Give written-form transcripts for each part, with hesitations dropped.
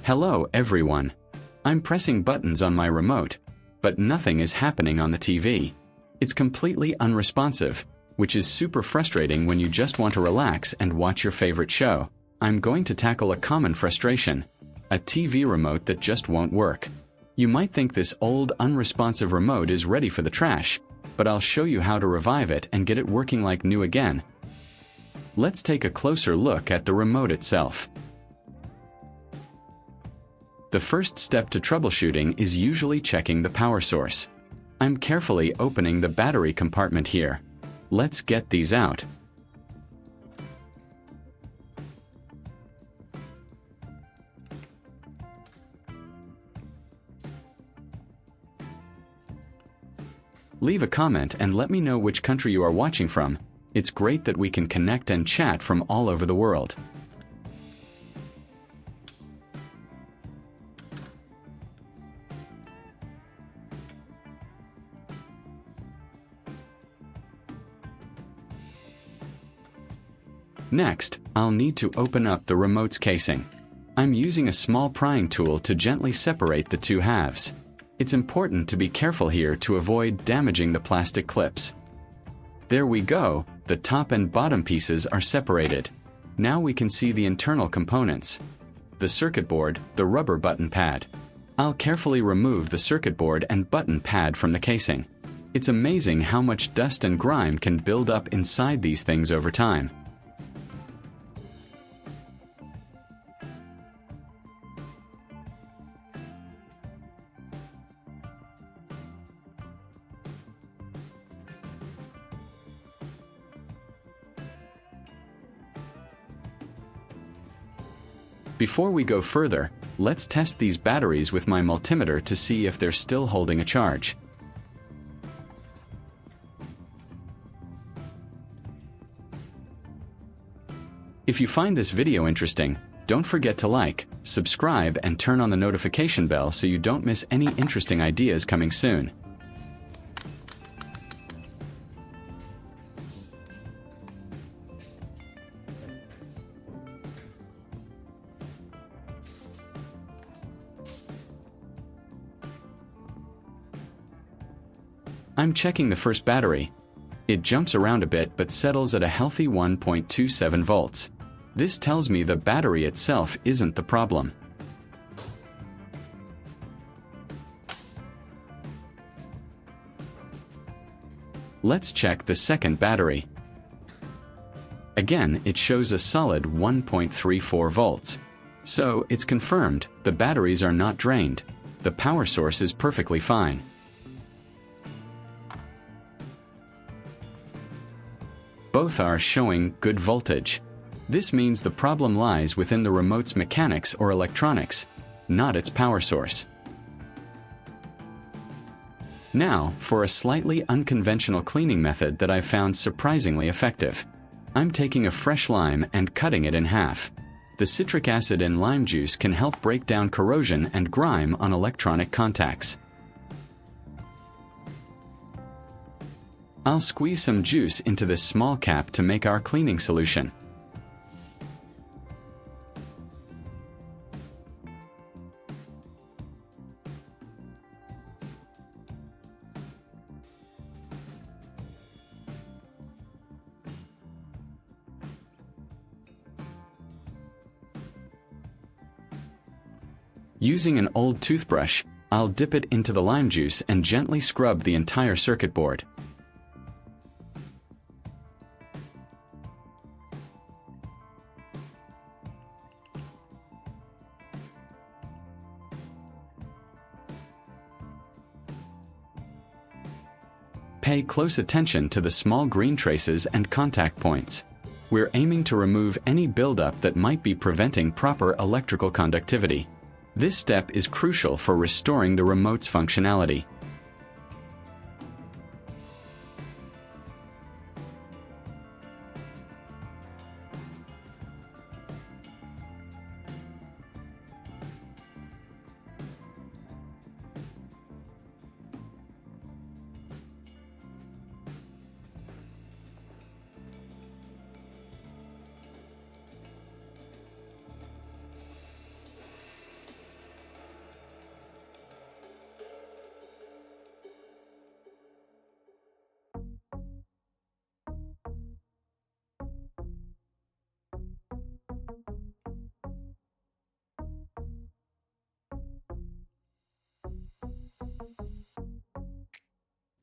Hello everyone. I'm pressing buttons on my remote, but nothing is happening on the TV. It's completely unresponsive, which is super frustrating when you just want to relax and watch your favorite show. I'm going to tackle a common frustration: a TV remote that just won't work. You might think this old, unresponsive remote is ready for the trash, but I'll show you how to revive it and get it working like new again. Let's take a closer look at the remote itself. The first step to troubleshooting is usually checking the power source. I'm carefully opening the battery compartment here. Let's get these out. Leave a comment and let me know which country you are watching from. It's great that we can connect and chat from all over the world. Next, I'll need to open up the remote's casing. I'm using a small prying tool to gently separate the two halves. It's important to be careful here to avoid damaging the plastic clips. There we go, the top and bottom pieces are separated. Now we can see the internal components: the circuit board, the rubber button pad. I'll carefully remove the circuit board and button pad from the casing. It's amazing how much dust and grime can build up inside these things over time. Before we go further, let's test these batteries with my multimeter to see if they're still holding a charge. If you find this video interesting, don't forget to like, subscribe, and turn on the notification bell so you don't miss any interesting ideas coming soon. I'm checking the first battery. It jumps around a bit but settles at a healthy 1.27 volts. This tells me the battery itself isn't the problem. Let's check the second battery. Again, it shows a solid 1.34 volts. So it's confirmed the batteries are not drained. The power source is perfectly fine. Both are showing good voltage. This means the problem lies within the remote's mechanics or electronics, not its power source. Now, for a slightly unconventional cleaning method that I found surprisingly effective. I'm taking a fresh lime and cutting it in half. The citric acid in lime juice can help break down corrosion and grime on electronic contacts. I'll squeeze some juice into this small cap to make our cleaning solution. Using an old toothbrush, I'll dip it into the lime juice and gently scrub the entire circuit board. Pay close attention to the small green traces and contact points. We're aiming to remove any buildup that might be preventing proper electrical conductivity. This step is crucial for restoring the remote's functionality.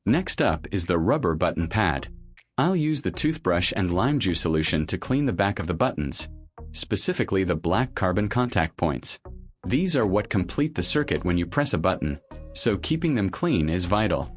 Next up is the rubber button pad. I'll use the toothbrush and lime juice solution to clean the back of the buttons, specifically the black carbon contact points. These are what complete the circuit when you press a button, so keeping them clean is vital.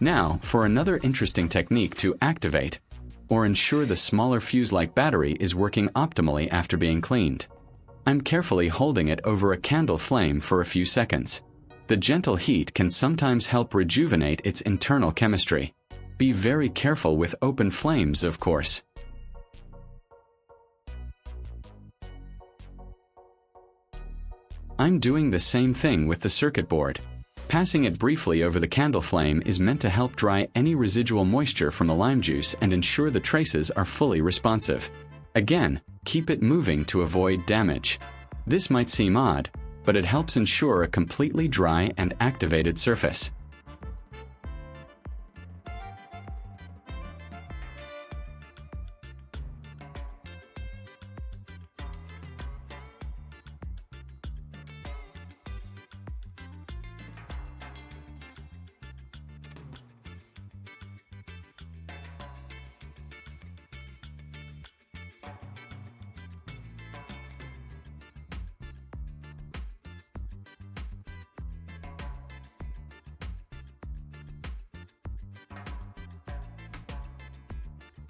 Now, for another interesting technique to activate or ensure the smaller fuse-like battery is working optimally after being cleaned. I'm carefully holding it over a candle flame for a few seconds. The gentle heat can sometimes help rejuvenate its internal chemistry. Be very careful with open flames, of course. I'm doing the same thing with the circuit board. Passing it briefly over the candle flame is meant to help dry any residual moisture from the lime juice and ensure the traces are fully responsive. Again, keep it moving to avoid damage. This might seem odd, but it helps ensure a completely dry and activated surface.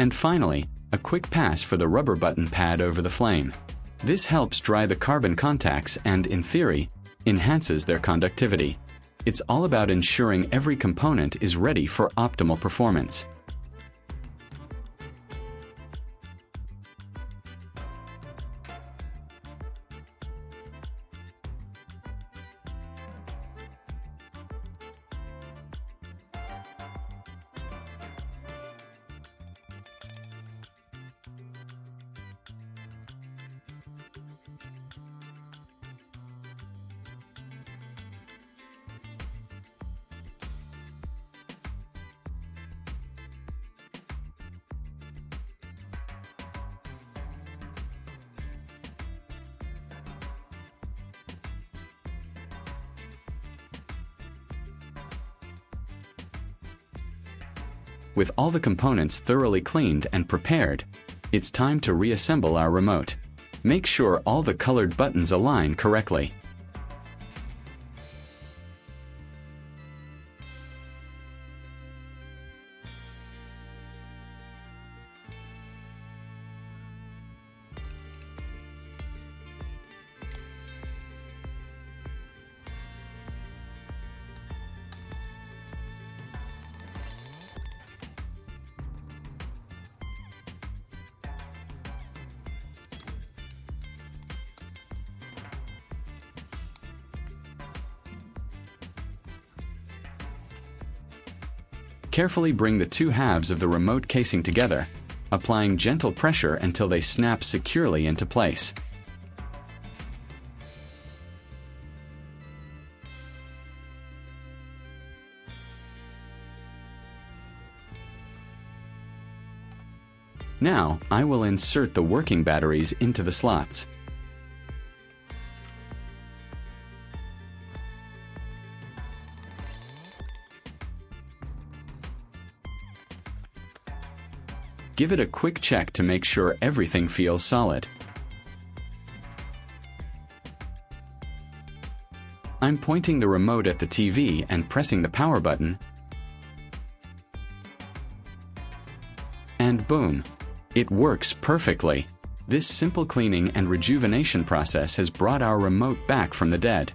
And finally, a quick pass for the rubber button pad over the flame. This helps dry the carbon contacts and, in theory, enhances their conductivity. It's all about ensuring every component is ready for optimal performance. With all the components thoroughly cleaned and prepared, it's time to reassemble our remote. Make sure all the colored buttons align correctly. Carefully bring the two halves of the remote casing together, applying gentle pressure until they snap securely into place. Now, I will insert the working batteries into the slots. Give it a quick check to make sure everything feels solid. I'm pointing the remote at the TV and pressing the power button, and boom! It works perfectly. This simple cleaning and rejuvenation process has brought our remote back from the dead.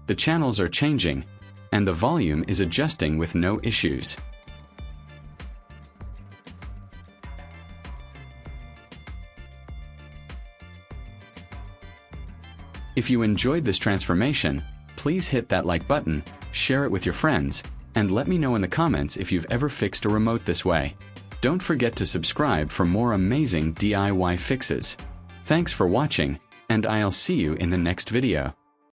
The channels are changing, and the volume is adjusting with no issues. If you enjoyed this transformation, please hit that like button, share it with your friends, and let me know in the comments if you've ever fixed a remote this way. Don't forget to subscribe for more amazing DIY fixes. Thanks for watching, and I'll see you in the next video.